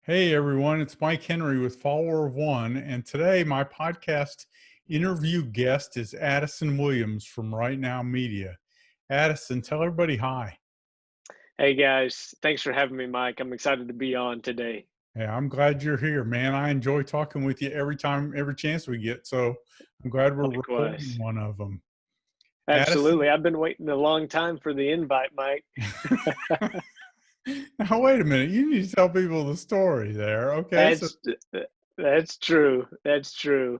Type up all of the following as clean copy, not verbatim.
Hey everyone, it's Mike Henry with Follower of One, and today my podcast interview guest is Addison Williams from RightNow Media. Addison, tell everybody hi. Hey guys, thanks for having me, Mike. I'm excited to be on today. Hey, I'm glad you're here, man. I enjoy talking with you every chance we get, so I'm glad we're recording Likewise. one of them. Absolutely. Addison, I've been waiting a long time for the invite, Mike. now wait a minute. You need to tell people the story there. Okay, so That's that's true. That's true.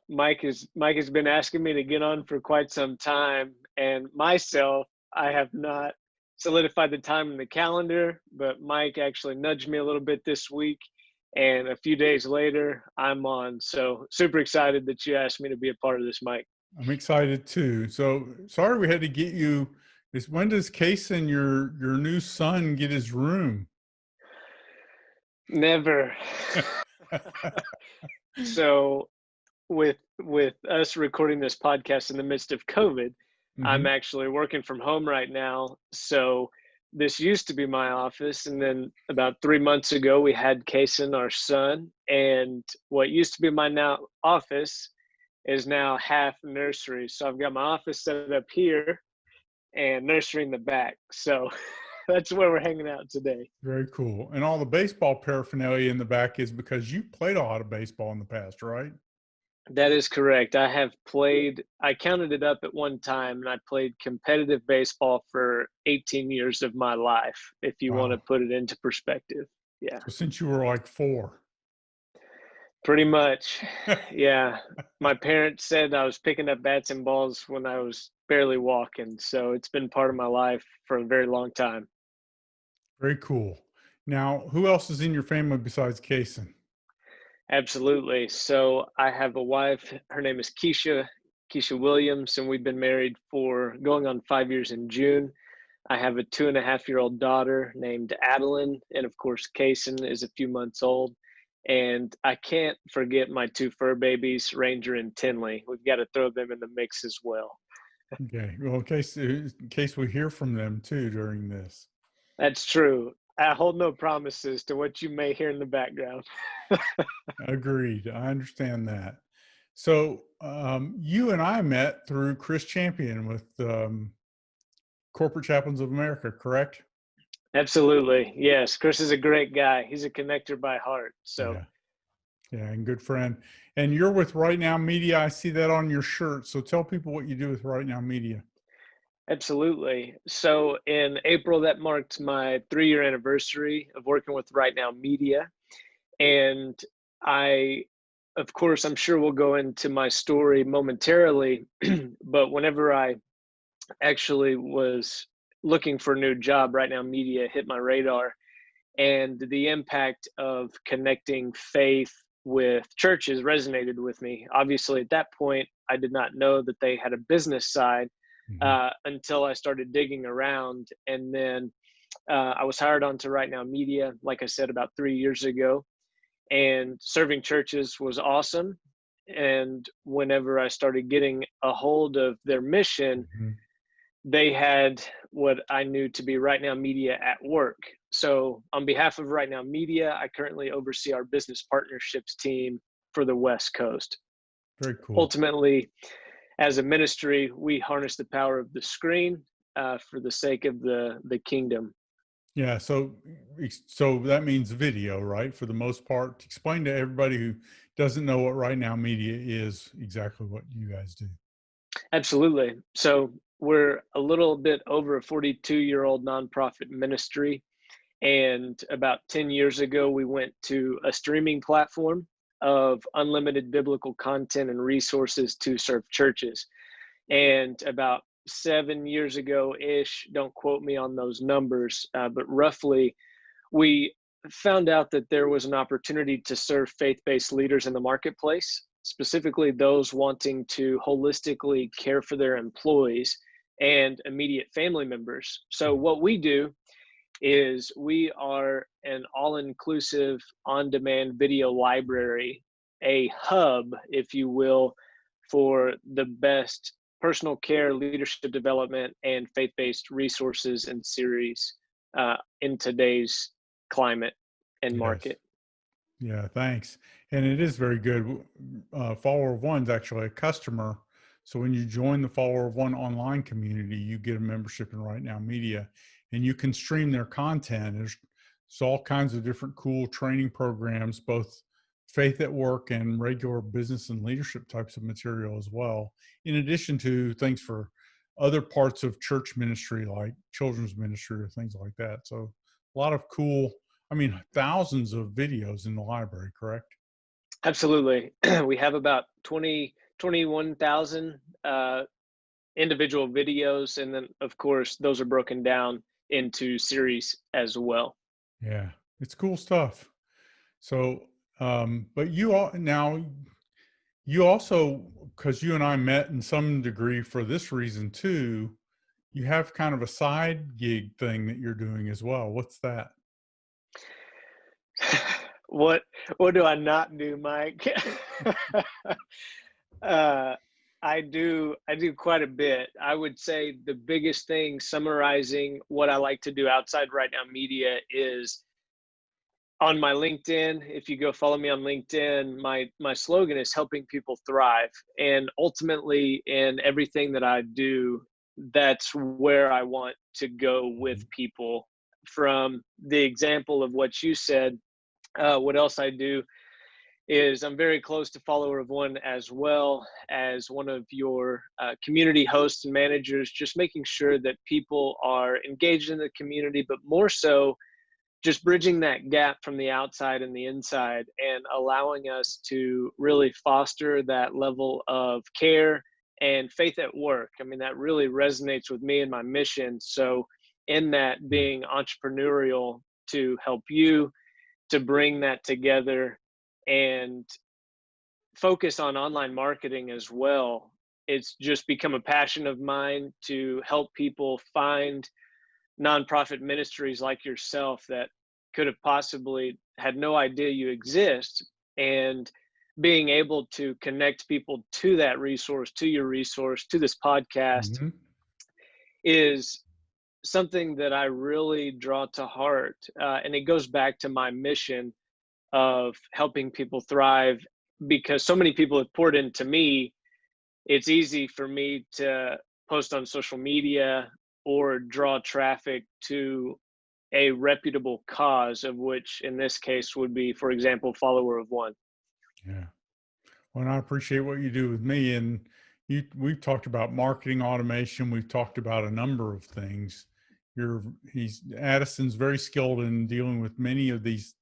Mike has been asking me to get on for quite some time, and myself, I have not solidified the time in the calendar, but Mike actually nudged me a little bit this week, and a few days later, I'm on. So super excited that you asked me to be a part of this, Mike. I'm excited too. So sorry we had to get you. Is when does Kason, your new son, get his room? Never. So with us recording this podcast in the midst of COVID, I'm Hmm. actually working from home right now. So this used to be my office, and then about 3 months ago, we had Kason, our son, and what used to be my now office is now half nursery. So I've got my office set up here and nursery in the back. So that's where we're hanging out today. Very cool. And all the baseball paraphernalia in the back is because you played a lot of baseball in the past, right? That is correct. I counted it up at one time, and I played competitive baseball for 18 years of my life, if you want to Wow. put it into perspective. Yeah, So since you were like 4. pretty much. Yeah. My parents said I was picking up bats and balls when I was barely walking. So it's been part of my life for a very long time. Very cool. Now, who else is in your family besides Kason? Absolutely. So I have a wife. Her name is Keisha Williams, and we've been married for going on 5 years in June. I have a 2.5-year-old daughter named Adeline, and of course, Kason is a few months old. And I can't forget my two fur babies, Ranger and Tinley. We've got to throw them in the mix as well. Okay. Well, in case we hear from them too during this. That's true. I hold no promises to what you may hear in the background. Agreed. I understand that. So you and I met through Chris Champion with Corporate Chaplains of America, correct? Absolutely. Yes. Chris is a great guy. He's a connector by heart. So Yeah. Yeah, and good friend. And you're with Right Now Media. I see that on your shirt. So tell people what you do with Right Now Media. absolutely. So in April, that marked my 3-year anniversary of working with Right Now Media. And I, of course, I'm sure we'll go into my story momentarily, but whenever I actually was looking for a new job, Right Now Media hit my radar, and the impact of connecting faith with churches resonated with me. Obviously, at that point, I did not know that they had a business side Mhm. until I started digging around. And then I was hired on to Right Now Media, like I said, about 3 years ago. And serving churches was awesome. And whenever I started getting a hold of their mission, Mhm. they had what I knew to be Right Now Media at work. So, on behalf of Right Now Media, I currently oversee our business partnerships team for the West Coast. Very cool. Ultimately, as a ministry, we harness the power of the screen for the sake of the kingdom. Yeah. So that means video, right? For the most part. Explain to everybody who doesn't know what Right Now Media is exactly what you guys do. Absolutely. So, we're a little bit over a 42-year-old nonprofit ministry. And about 10 years ago, we went to a streaming platform of unlimited biblical content and resources to serve churches. And about 7 years ago ish, don't quote me on those numbers, but roughly, we found out that there was an opportunity to serve faith based leaders in the marketplace, specifically those wanting to holistically care for their employees and immediate family members. So, what we do is we are an all-inclusive on-demand video library, a hub, if you will, for the best personal care, leadership development, and faith-based resources and series in today's climate. and Yes. market. Yeah, thanks. And it is very good. Follower of One's actually a customer. So when you join the Follower of One online community, you get a membership in RightNow Media and you can stream their content. There's all kinds of different cool training programs, both faith at work and regular business and leadership types of material as well, in addition to things for other parts of church ministry like children's ministry or things like that. So a lot of cool, I mean, thousands of videos in the library, correct? Absolutely. We have about 21,000 individual videos. And then, of course, those are broken down into series as well. Yeah, it's cool stuff. So, but you all now, you also, because you and I met in some degree for this reason too, you have kind of a side gig thing that you're doing as well. What's that? what what do I not do, Mike? uh, I do quite a bit. I would say the biggest thing summarizing what I like to do outside Right Now Media is on my LinkedIn. If you go follow me on LinkedIn, my slogan is helping people thrive. And ultimately in everything that I do, that's where I want to go with Mhm. people. From the example of what you said, what else I do is I'm very close to Follower of One as well as one of your community hosts and managers, just making sure that people are engaged in the community, but more so just bridging that gap from the outside and the inside and allowing us to really foster that level of care and faith at work. I mean, that really resonates with me and my mission. So, in that Yeah. being entrepreneurial to help you to bring that together and focus on online marketing as well. It's just become a passion of mine to help people find nonprofit ministries like yourself that could have possibly had no idea you exist, and being able to connect people to that resource, to your resource, to this podcast Hmm. is something that I really draw to heart. And it goes back to my mission of helping people thrive, because so many people have poured into me. It's easy for me to post on social media or draw traffic to a reputable cause, of which in this case would be, for example, Follower of One. Yeah. Well, and I appreciate what you do with me. And we've talked about marketing automation. We've talked about a number of things. Addison's very skilled in dealing with many of these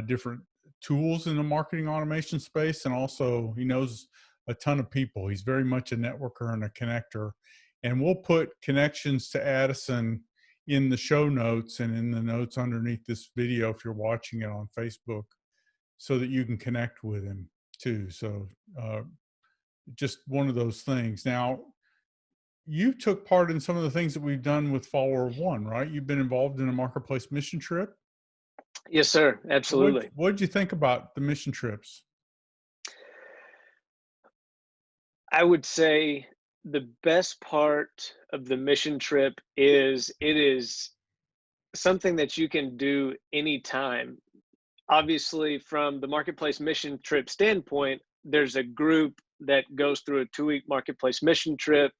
different tools in the marketing automation space. And also he knows a ton of people. He's very much a networker and a connector. And we'll put connections to Addison in the show notes and in the notes underneath this video if you're watching it on Facebook, so that you can connect with him too. So uh, just one of those things. Now, you took part in some of the things that we've done with Follower of One, right? You've been involved in a marketplace mission trip. Yes, sir. Absolutely. What did you think about the mission trips? I would say the best part of the mission trip is it is something that you can do anytime. Obviously, from the marketplace mission trip standpoint, there's a group that goes through a 2 week marketplace mission trip.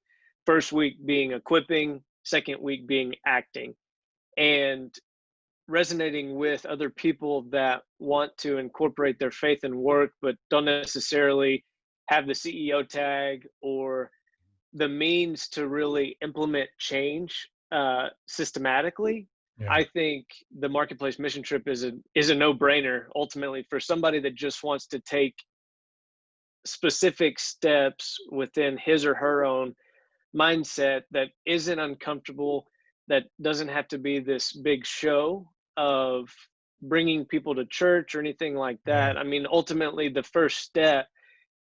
First week being equipping, second week being acting. And resonating with other people that want to incorporate their faith and work, but don't necessarily have the CEO tag or the means to really implement change systematically. Yeah. I think the marketplace mission trip is a no brainer ultimately for somebody that just wants to take specific steps within his or her own mindset that isn't uncomfortable, that doesn't have to be this big show of bringing people to church or anything like Right. that. I mean, ultimately, the first step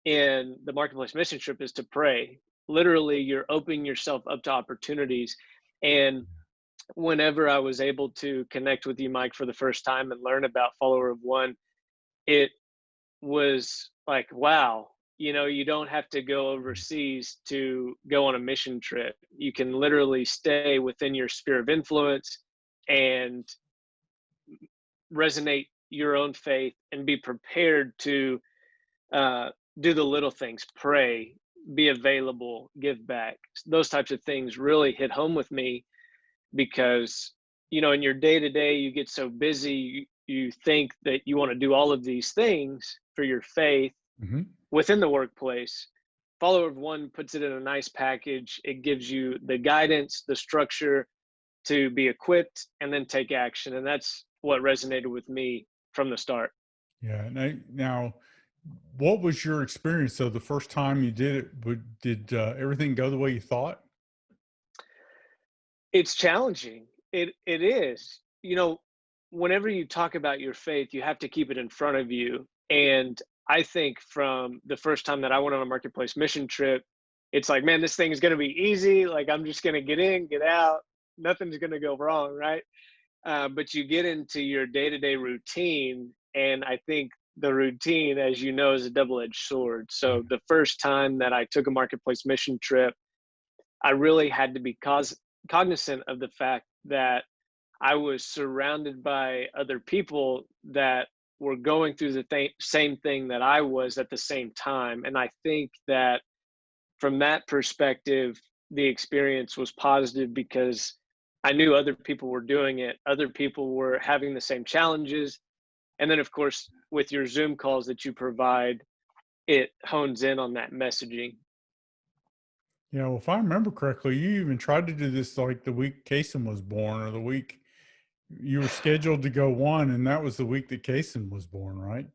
in the marketplace mission trip is to pray. Literally, you're opening yourself up to opportunities. And whenever I was able to connect with you, Mike, for the first time and learn about Follower of One, it was like, wow, you don't have to go overseas to go on a mission trip. You can literally stay within your sphere of influence and resonate your own faith and be prepared to uh, do the little things, pray, be available, give back. Those types of things really hit home with me because, in your day to day, you get so busy, you think that you want to do all of these things for your faith Hmm. within the workplace. Follower of One puts it in a nice package. It gives you the guidance, the structure to be equipped and then take action. And that's what resonated with me from the start. Yeah. Now, what was your experience though the first time you did it? Did everything go the way you thought? It's challenging. It is. Whenever you talk about your faith, you have to keep it in front of you. And I think from the first time that I went on a marketplace mission trip, it's like, man, this thing is going to be easy. Like, I'm just going to get in, get out. Nothing's going to go wrong, right? But you get into your day-to-day routine, and I think the routine, as you know, is a double-edged sword. Yeah. So the first time that I took a marketplace mission trip, I really had to be cognizant of the fact that I was surrounded by other people that were going through the same thing that I was at the same time. And I think that from that perspective, the experience was positive because I knew other people were doing it, other people were having the same challenges. And then, of course, with your Zoom calls that you provide, it hones in on that messaging. Yeah. Well, if I remember correctly, you even tried to do this like the week Kason was born, or the week you were scheduled to go one, and that was the week that Kason was born, right?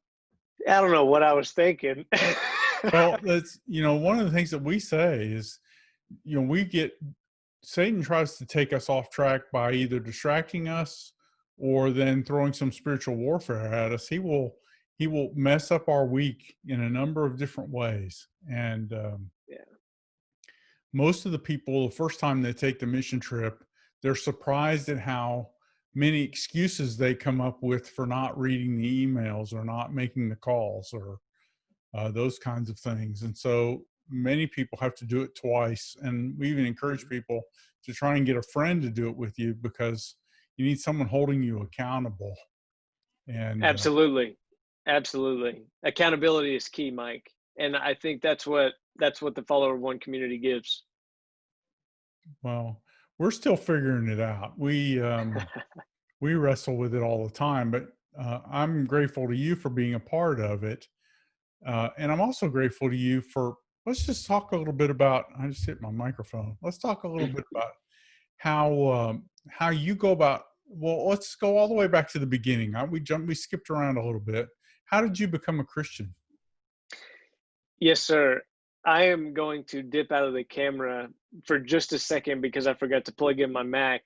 I don't know what I was thinking. Well, that's, one of the things that we say is, we get Satan tries to take us off track by either distracting us or then throwing some spiritual warfare at us. He will mess up our week in a number of different ways. And Yeah. most of the people, the first time they take the mission trip, they're surprised at how many excuses they come up with for not reading the emails or not making the calls or those kinds of things. And so many people have to do it twice. And we even encourage Mhm. people to try and get a friend to do it with you, because you need someone holding you accountable. And Absolutely. Absolutely. Accountability is key, Mike. And I think that's what the follower one community gives. well, we're still figuring it out. We wrestle with it all the time, but I'm grateful to you for being a part of it. And I'm also grateful to you for, let's just talk a little bit about, I just hit my microphone. Let's talk a little bit about how you go about, well, let's go all the way back to the beginning. We skipped around a little bit. How did you become a Christian? Yes, sir. I am going to dip out of the camera for just a second because I forgot to plug in my Mac.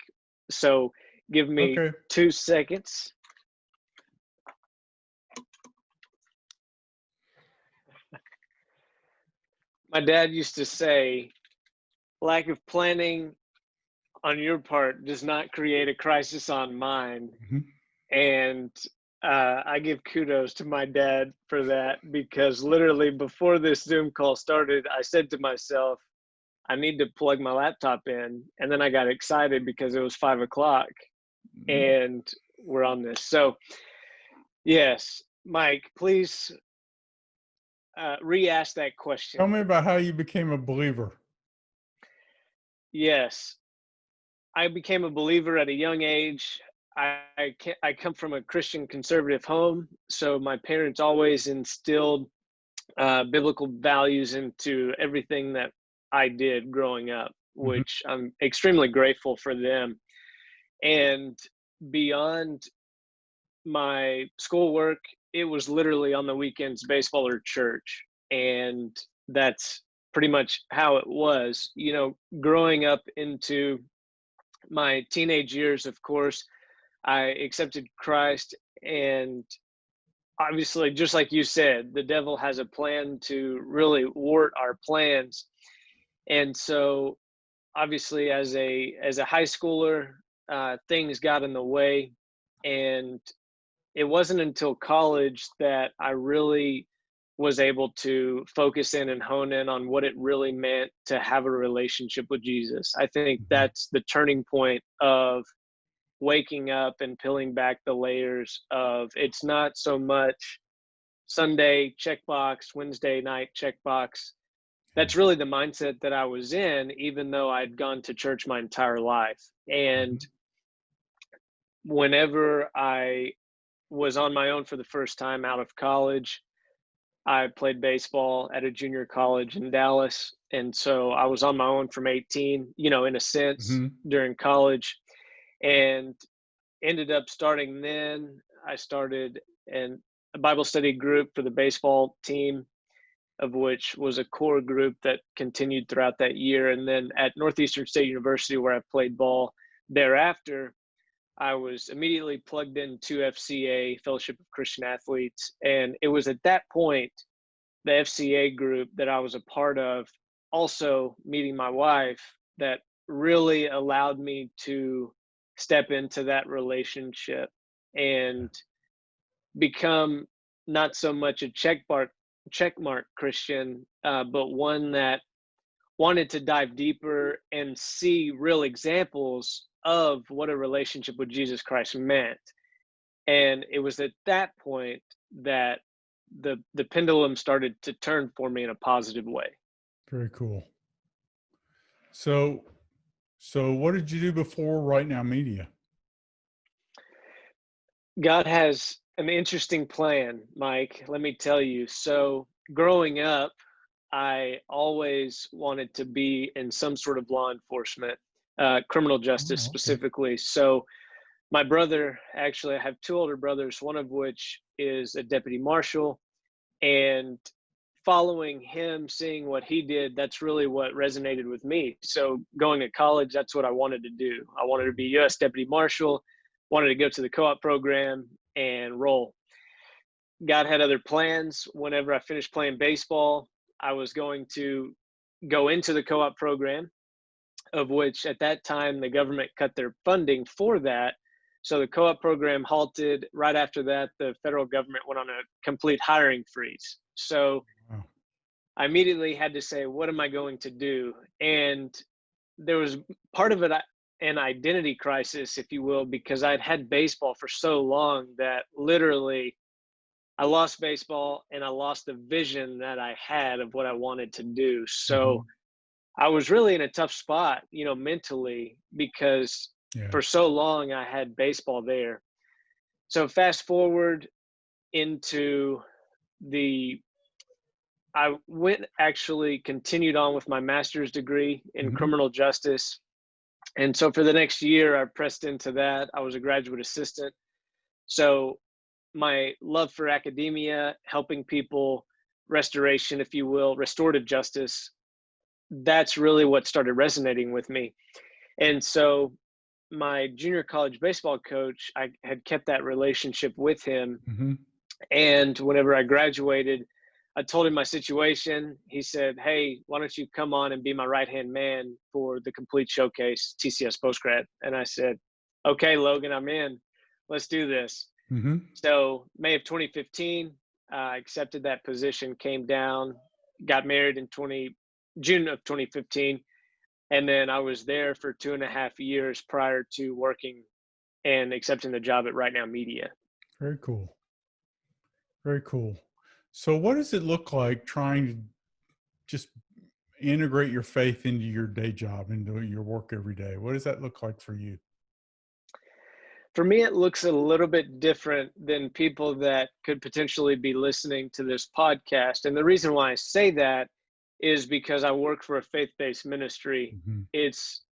So give me Okay. 2 seconds. My dad used to say, lack of planning on your part does not create a crisis on mine. Mhm. And I give kudos to my dad for that because literally before this Zoom call started, I said to myself, I need to plug my laptop in. And then I got excited because it was 5 o'clock Mhm. and we're on this. So, yes, Mike, please re ask that Tell question. me about how you became a believer. Yes, I became a believer at a young age. I come from a Christian conservative home, so my parents always instilled biblical values into everything that I did growing up, Mhm. which I'm extremely grateful for them. And beyond my schoolwork, it was literally on the weekends, baseball or church. And that's pretty much how it was. Growing up into my teenage years, of course, I accepted Christ. And obviously, just like you said, the devil has a plan to really wart our plans. And so, obviously, as a high schooler, things got in the way, and it wasn't until college that I really was able to focus in and hone in on what it really meant to have a relationship with Jesus. I think Mhm. that's the turning point of waking up and peeling back the layers of it's not so much Sunday checkbox, Wednesday night checkbox. Yeah. That's really the mindset that I was in, even though I'd gone to church my entire life. And Mhm. whenever I was on my own for the first time out of college, I played baseball at a junior college in Dallas. And so I was on my own from 18, in a sense, Mhm. during college, and ended up starting then. I started in a Bible study group for the baseball team, of which was a core group that continued throughout that year. And then at Northeastern State University, where I played ball thereafter, I was immediately plugged into FCA, Fellowship of Christian Athletes. And it was at that point, the FCA group that I was a part of, also meeting my wife, that really allowed me to step into that relationship Yeah. and become not so much a checkmark Christian, but one that wanted to dive deeper and see real examples of what a relationship with Jesus Christ meant. And it was at that point that the pendulum started to turn for me in a positive way. Very cool. So, so what did you do before Right Now Media? God has an interesting plan, Mike, let me tell you. So, growing up, I always wanted to be in some sort of law enforcement, criminal justice Oh, okay. specifically. So, my brother, actually, I have two older brothers, one of which is a deputy marshal. And following him, seeing what he did, that's really what resonated with me. So, going to college, that's what I wanted to do. I wanted to be U.S. Deputy Marshal, wanted to go to the co op program and roll. God had other plans. Whenever I finished playing baseball, I was going to go into the co op program, of which at that time the government cut their funding for that. So the co op program halted. Right after that, the federal government went on a complete hiring freeze. So Wow. I immediately had to say, what am I going to do? And there was part of it an identity crisis, if you will, because I'd had baseball for so long that literally I lost baseball and I lost the vision that I had of what I wanted to do. So Mhm. I was really in a tough spot, mentally, because Yeah. for so long I had baseball there. So fast forward into the I went actually continued on with my master's degree in Mhm. criminal justice. And so for the next year, I pressed into that. I was a graduate assistant. So my love for academia, helping people, restoration, if you will, restorative justice, that's really what started resonating with me. And so my junior college baseball coach, I had kept that relationship with him. Mhm. And whenever I graduated, I told him my situation. He said, "Hey, why don't you come on and be my right hand man for the complete showcase TCS postgrad?" And I said, "Okay, Logan, I'm in. Let's do this." Mhm. So May of 2015, I accepted that position, came down, got married in June of 2015, and then I was there for 2.5 years prior to working and accepting the job at RightNow Media. Very cool. Very cool. So, what does it look like trying to just integrate your faith into your day job, into your work every day? What does that look like for you? For me, it looks a little bit different than people that could potentially be listening to this podcast. And the reason why I say that is because I work for a faith based ministry. Mhm. It's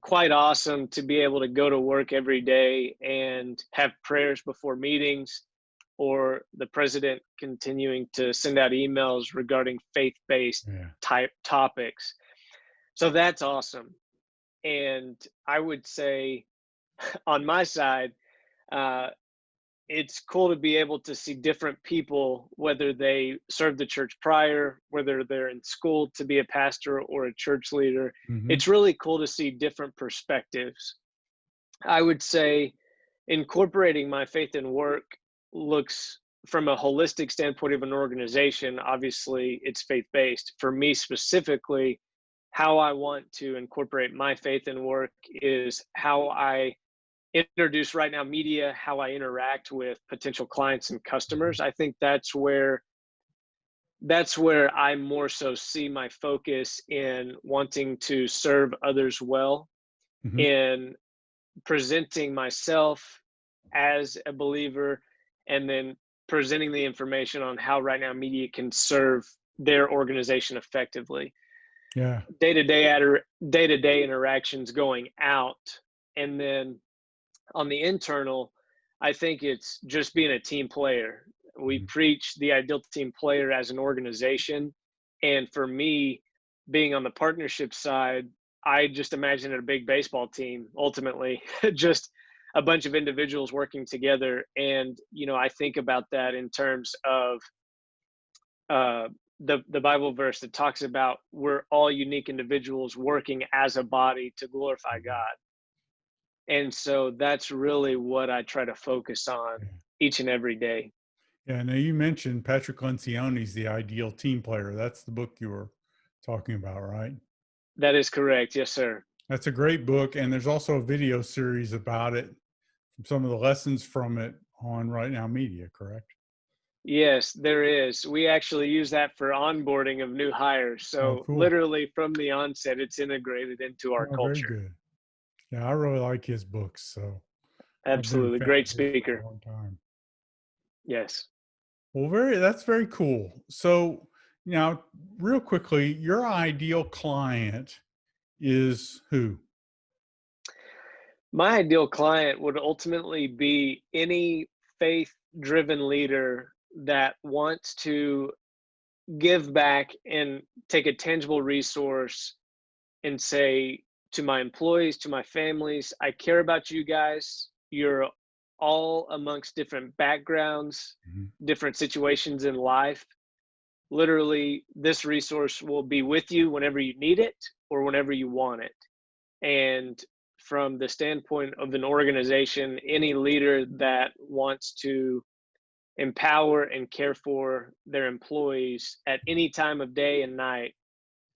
quite awesome to be able to go to work every day and have prayers before meetings, or the president continuing to send out emails regarding faith based Yeah. type topics. So that's awesome. And I would say on my side, uh, it's cool to be able to see different people, whether they served the church prior, whether they're in school to be a pastor or a church leader. Mhm. It's really cool to see different perspectives. I would say incorporating my faith in work looks from a holistic standpoint of an organization. Obviously, it's faith based. For me specifically, how I want to incorporate my faith in work is how I introduce RightNow Media, how I interact with potential clients and customers. I think that's where I more so see my focus in wanting to serve others well, Hmm. in presenting myself as a believer, and then presenting the information on how RightNow Media can serve their organization effectively. Yeah. Day-to-day interactions going out, and then on the internal, I think it's just being a team player. We Mhm. preach the ideal team player as an organization. And for me, being on the partnership side, I just imagine it a big baseball team, ultimately, just a bunch of individuals working together. And, I think about that in terms of uh, the Bible verse that talks about we're all unique individuals working as a body to glorify Mhm. God. And so that's really what I try to focus on Yeah. each and every day. Yeah. Now you mentioned Patrick Lencioni's The Ideal Team Player. That's the book you were talking about, right? That is correct. Yes, sir. That's a great book. And there's also a video series about it, some of the lessons from it on Right Now Media, correct? Yes, there is. We actually use that for onboarding of new hires. Oh, So cool. literally from the onset, it's integrated into our Oh, very culture. good. Yeah, I really like his books. So I've been a Absolutely. fan Great of his for a speaker. long time. Yes. Well, that's very cool. So now, real quickly, your ideal client is who? My ideal client would ultimately be any faith driven leader that wants to give back and take a tangible resource and say to my employees, to my families, I care about you guys. You're all amongst different backgrounds, Mhm. different situations in life. Literally, this resource will be with you whenever you need it or whenever you want it. And from the standpoint of an organization, any leader that wants to empower and care for their employees at any time of day and night,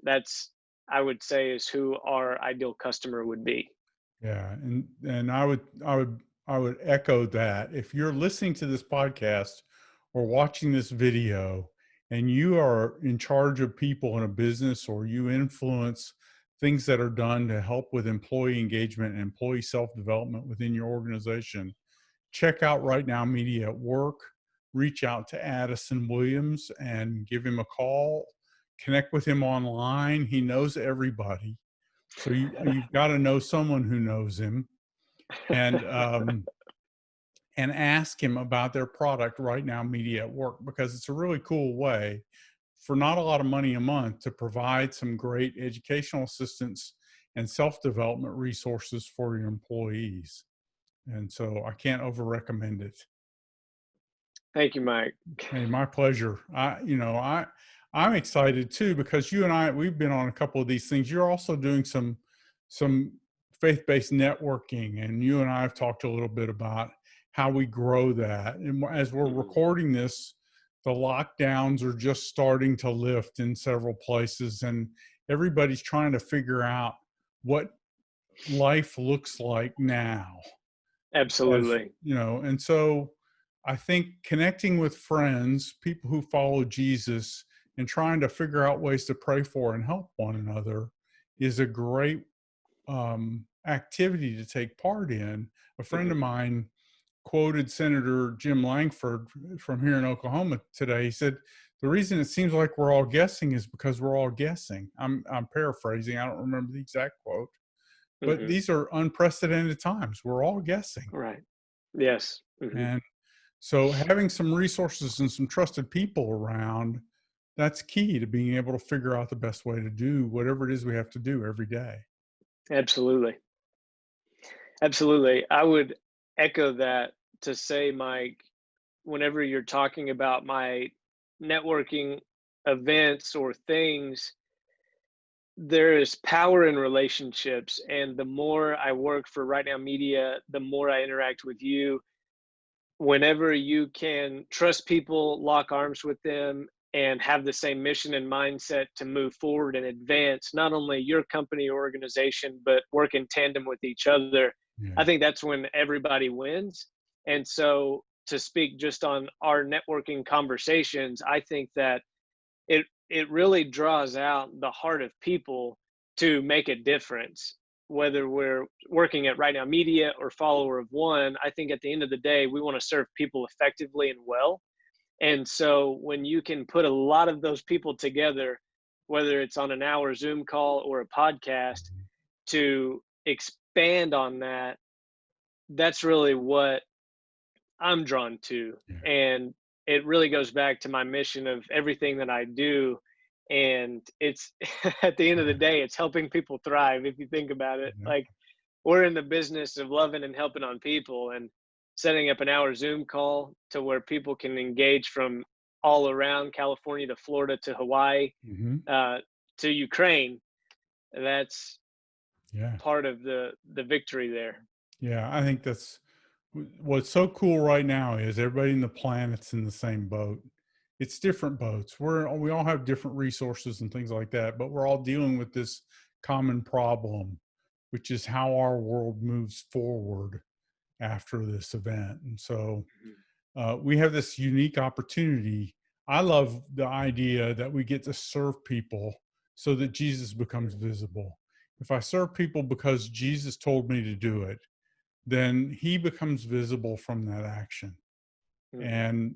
that's, I would say, is who our ideal customer would be. Yeah, and I would echo that. If you're listening to this podcast or watching this video and you are in charge of people in a business or you influence things that are done to help with employee engagement and employee self-development within your organization, check out Right Now Media at Work, reach out to Addison Williams and give him a call, connect with him online. He knows everybody. So you've got to know someone who knows him, and ask him about their product Right Now Media at Work, because it's a really cool way for not a lot of money a month to provide some great educational assistance and self-development resources for your employees. And so I can't over recommend it. Thank you, Mike. Hey, my pleasure. I'm excited too, because you and we've been on a couple of these things. You're also doing some faith-based networking, and you and I have talked a little bit about how we grow that. And as we're Mhm. recording this, the lockdowns are just starting to lift in several places, and everybody's trying to figure out what life looks like now, as Absolutely. you know. And so I think connecting with friends, people who follow Jesus, and trying to figure out ways to pray for and help one another is a great activity to take part in. A friend of Mhm. mine quoted Senator Jim Langford from here in Oklahoma today. He said, "The reason it seems like we're all guessing is because we're all guessing." I'm paraphrasing. I don't remember the exact quote, but Mhm. these are unprecedented times. We're all guessing. Right. Yes. Mhm. And so having some resources and some trusted people around, that's key to being able to figure out the best way to do whatever it is we have to do every day. Absolutely. Absolutely. I would echo that to say, Mike, whenever you're talking about my networking events or things, there is power in relationships. And the more I work for Right Now Media, the more I interact with you. Whenever you can trust people, lock arms with them, and have the same mission and mindset to move forward and advance not only your company or organization, but work in tandem with each other, Yeah. I think that's when everybody wins. And so to speak just on our networking conversations, I think that it really draws out the heart of people to make a difference. Whether we're working at RightNow Media or follower of one, I think at the end of the day, we want to serve people effectively and well. And so when you can put a lot of those people together, whether it's on an hour Zoom call or a podcast, Mhm. to expand on that, that's really what I'm drawn to. Yeah. And it really goes back to my mission of everything that I do. And it's at the end of the Yeah. day, it's helping people thrive. If you think about it, Yeah. like we're in the business of loving and helping on people, and setting up an hour Zoom call to where people can engage from all around California to Florida to Hawaii, Mhm. uh, to Ukraine. That's Yeah. part of the victory there. Yeah. I think that's what's so cool right now is everybody in the planet's in the same boat. It's different boats. We all have different resources and things like that, but we're all dealing with this common problem, which is how our world moves forward after this event. And so Mhm. we have this unique opportunity. I love the idea that we get to serve people so that Jesus becomes visible. If I serve people because Jesus told me to do it, then he becomes visible from that action. Mhm. And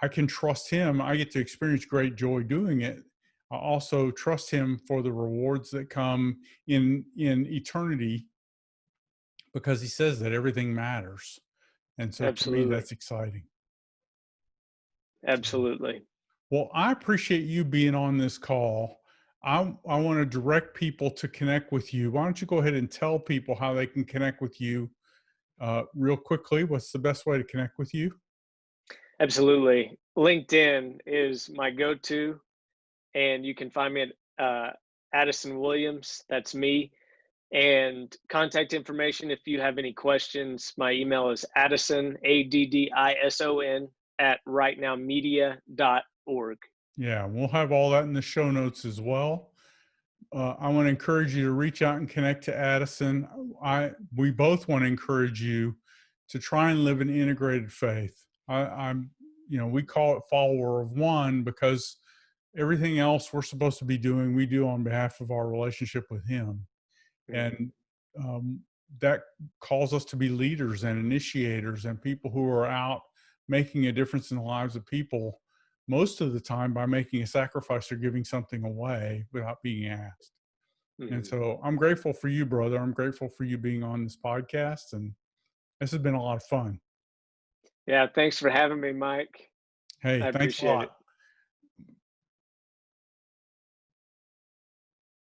I can trust him. I get to experience great joy doing it. I also trust him for the rewards that come in eternity because he says that everything matters. And so to me, Absolutely. that's exciting. So, Absolutely. well, I appreciate you being on this call. I want to direct people to connect with you. Why don't you go ahead and tell people how they can connect with you real quickly? What's the best way to connect with you? Absolutely. LinkedIn is my go-to, and you can find me at Addison Williams. That's me. And contact information if you have any questions. My email is Addison, Addison, at rightnowmedia.org. Yeah, we'll have all that in the show notes as well. I want to encourage you to reach out and connect to Addison. We both want to encourage you to try and live an integrated faith. I'm, we call it follower of one because everything else we're supposed to be doing, we do on behalf of our relationship with Him, Mhm. and um, that calls us to be leaders and initiators and people who are out making a difference in the lives of people. Most of the time, by making a sacrifice or giving something away without being asked. And Mhm. so I'm grateful for you, brother. I'm grateful for you being on this podcast. And this has been a lot of fun. Yeah, thanks for having me, Mike. Hey, I thanks a appreciate it. lot.